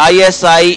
ISI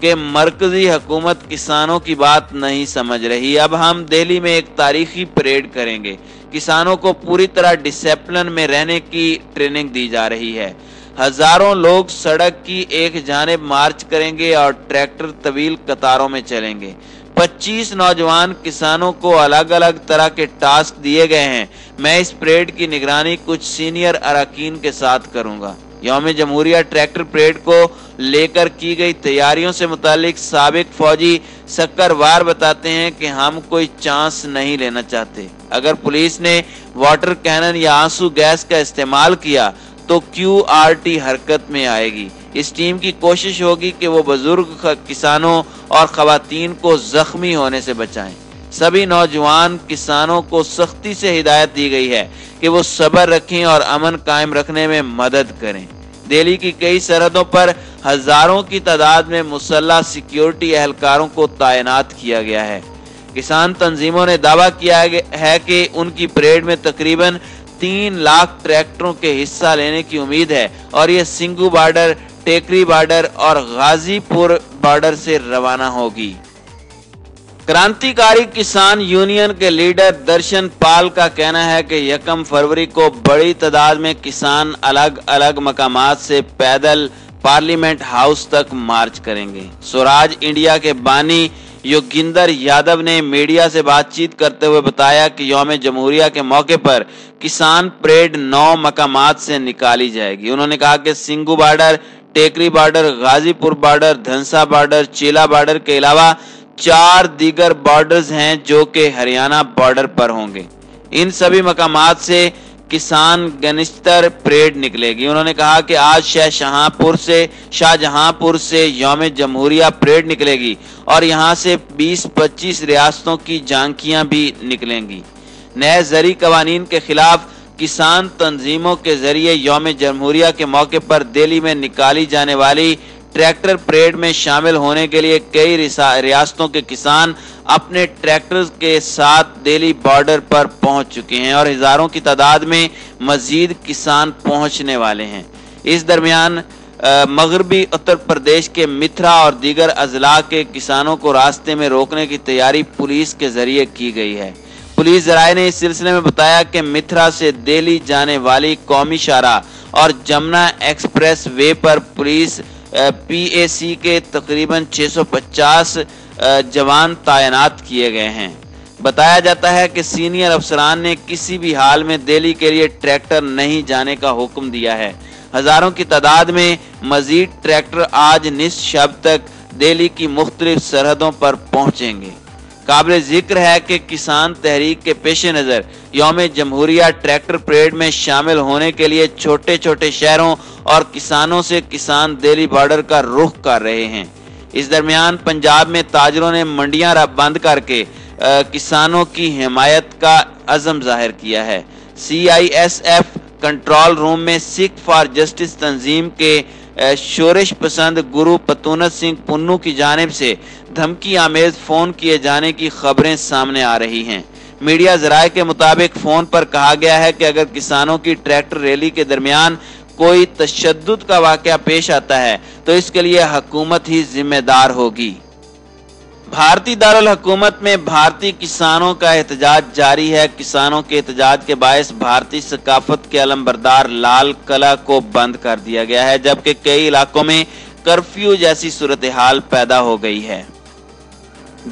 کہ مرکزی حکومت کسانوں کی بات نہیں سمجھ رہی۔ اب ہم دہلی میں ایک تاریخی پریڈ کریں گے۔ کسانوں کو پوری طرح ڈسپلن میں رہنے کی ٹریننگ دی جا رہی ہے۔ ہزاروں لوگ سڑک کی ایک جانب مارچ کریں گے اور ٹریکٹر طویل قطاروں میں چلیں گے۔ 25 نوجوان کسانوں کو الگ الگ طرح کے ٹاسک دیے گئے ہیں۔ میں اس پریڈ کی نگرانی کچھ سینئر اراکین کے ساتھ کروں گا۔ یوم جمہوریہ ٹریکٹر پریڈ کو لے کر کی گئی تیاریوں سے متعلق سابق فوجی سکروار بتاتے ہیں کہ ہم کوئی چانس نہیں لینا چاہتے۔ اگر پولیس نے واٹر کینن یا آنسو گیس کا استعمال کیا تو QRT حرکت میں آئے گی۔ اس ٹیم کی کوشش ہوگی کہ وہ بزرگ کسانوں اور خواتین کو زخمی ہونے سے بچائیں۔ سبھی نوجوان کسانوں کو سختی سے ہدایت دی گئی ہے کہ وہ صبر رکھیں اور امن قائم رکھنے میں مدد کریں۔ دہلی کی کئی سرحدوں پر ہزاروں کی تعداد میں مسلح سیکیورٹی اہلکاروں کو تعینات کیا گیا ہے۔ کسان تنظیموں نے دعویٰ کیا ہے کہ ان کی پریڈ میں تقریباً 3 لاکھ ٹریکٹروں کے حصہ لینے کی امید ہے اور یہ سنگھو بارڈر، ٹیکری بارڈر اور غازی پور بارڈر سے روانہ ہوگی۔ کرانتیکاری کسان یونین کے لیڈر درشن پال کا کہنا ہے کہ 1 فروری کو بڑی تعداد میں کسان الگ الگ مقامات سے پیدل پارلیمنٹ ہاؤس تک مارچ کریں گے۔ سوراج انڈیا کے بانی یوگیندر یادو نے میڈیا سے بات چیت کرتے ہوئے بتایا کہ یوم جمہوریہ کے موقع پر کسان پریڈ 9 مقامات سے نکالی جائے گی۔ انہوں نے کہا کہ سنگھو بارڈر، ٹیکری بارڈر، غازی پور بارڈر، دھنسا بارڈر، چیلا بارڈر کے علاوہ 4 دیگر بارڈرز ہیں جو کہ ہریانہ بارڈر پر ہوں گے۔ ان سبھی مقامات سے کسان گنشتر پریڈ نکلے گی۔ انہوں نے کہا کہ آج شاہجہاں پور سے یوم جمہوریہ پریڈ نکلے گی اور یہاں سے 20-25 ریاستوں کی جھانکیاں بھی نکلیں گی۔ نئے زرعی قوانین کے خلاف کسان تنظیموں کے ذریعے یوم جمہوریہ کے موقع پر دہلی میں نکالی جانے والی ٹریکٹر پریڈ میں شامل ہونے کے لیے کئی ریاستوں کے کسان اپنے ٹریکٹرز کے ساتھ دہلی بارڈر پر پہنچ چکے ہیں اور ہزاروں کی تعداد میں مزید کسان پہنچنے والے ہیں۔ اس درمیان مغربی اتر پردیش کے متھرا اور دیگر اضلاع کے کسانوں کو راستے میں روکنے کی تیاری پولیس کے ذریعے کی گئی ہے۔ پولیس ذرائع نے اس سلسلے میں بتایا کہ متھرا سے دہلی جانے والی قومی شاہراہ اور جمنا ایکسپریس وے پر پولیس PAC کے تقریباً 650 جوان تعینات کیے گئے ہیں۔ بتایا جاتا ہے کہ سینئر افسران نے کسی بھی حال میں دہلی کے لیے ٹریکٹر نہیں جانے کا حکم دیا ہے۔ ہزاروں کی تعداد میں مزید ٹریکٹر آج نصف شب تک دہلی کی مختلف سرحدوں پر پہنچیں گے۔ قابل ذکر ہے کہ کسان تحریک کے پیش نظر یوم جمہوریہ ٹریکٹر پریڈ میں شامل ہونے کے لیے چھوٹے چھوٹے شہروں اور کسانوں سے کسان دہلی بارڈر کا رخ کر رہے ہیں۔ اس درمیان پنجاب میں تاجروں نے منڈیاں بند کر کے کسانوں کی حمایت کا عزم ظاہر کیا ہے۔ CISF کنٹرول روم میں سکھ فار جسٹس تنظیم کے شورش پسند گرو پتونت سنگھ پنو کی جانب سے دھمکی آمیز فون کیے جانے کی خبریں سامنے آ رہی ہیں۔ میڈیا ذرائع کے مطابق فون پر کہا گیا ہے کہ اگر کسانوں کی ٹریکٹر ریلی کے درمیان کوئی تشدد کا واقعہ پیش آتا ہے تو اس کے لیے حکومت ہی ذمہ دار ہوگی۔ بھارتی دارالحکومت میں بھارتی کسانوں کا احتجاج جاری ہے۔ کسانوں کے احتجاج کے باعث بھارتی ثقافت کے علمبردار لال قلعہ کو بند کر دیا گیا ہے، جبکہ کئی علاقوں میں کرفیو جیسی صورتحال پیدا ہو گئی ہے۔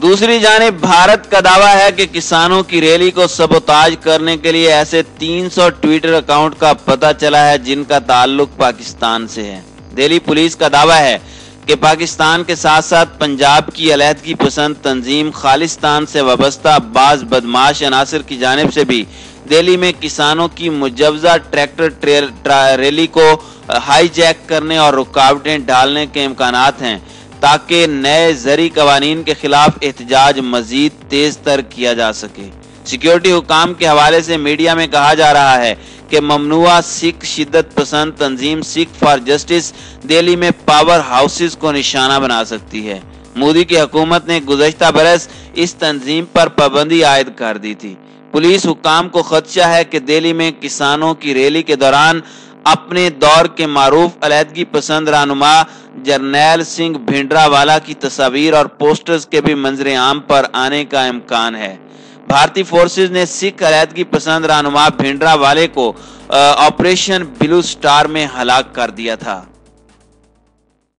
دوسری جانب بھارت کا دعویٰ ہے کہ کسانوں کی ریلی کو سبوتاژ کرنے کے لیے ایسے 300 ٹویٹر اکاؤنٹ کا پتہ چلا ہے جن کا تعلق پاکستان سے ہے۔ دہلی پولیس کا دعویٰ ہے کہ پاکستان کے ساتھ ساتھ پنجاب کی علیحدگی پسند تنظیم خالصتان سے وابستہ بعض بدماش عناصر کی جانب سے بھی دہلی میں کسانوں کی مجوزہ ٹریکٹر ریلی کو ہائی جیک کرنے اور رکاوٹیں ڈالنے کے امکانات ہیں تاکہ نئے زرعی قوانین کے خلاف احتجاج مزید تیز تر کیا جا سکے۔ سیکیورٹی حکام کے حوالے سے میڈیا میں کہا جا رہا ہے کہ ممنوعہ سکھ شدت پسند تنظیم سکھ فار جسٹس دہلی میں پاور ہاؤسز کو نشانہ بنا سکتی ہے۔ مودی کی حکومت نے گزشتہ برس اس تنظیم پر پابندی عائد کر دی تھی۔ پولیس حکام کو خدشہ ہے کہ دہلی میں کسانوں کی ریلی کے دوران اپنے دور کے معروف علیحدگی پسند رہنما جرنیل سنگھ بھنڈراوالا کی تصاویر اور پوسٹرز کے بھی منظر عام پر آنے کا امکان ہے۔ بھارتی فورسز نے سکھ علیحدگی پسند رہنما بھنڈراوالے کو آپریشن بلو سٹار میں ہلاک کر دیا تھا۔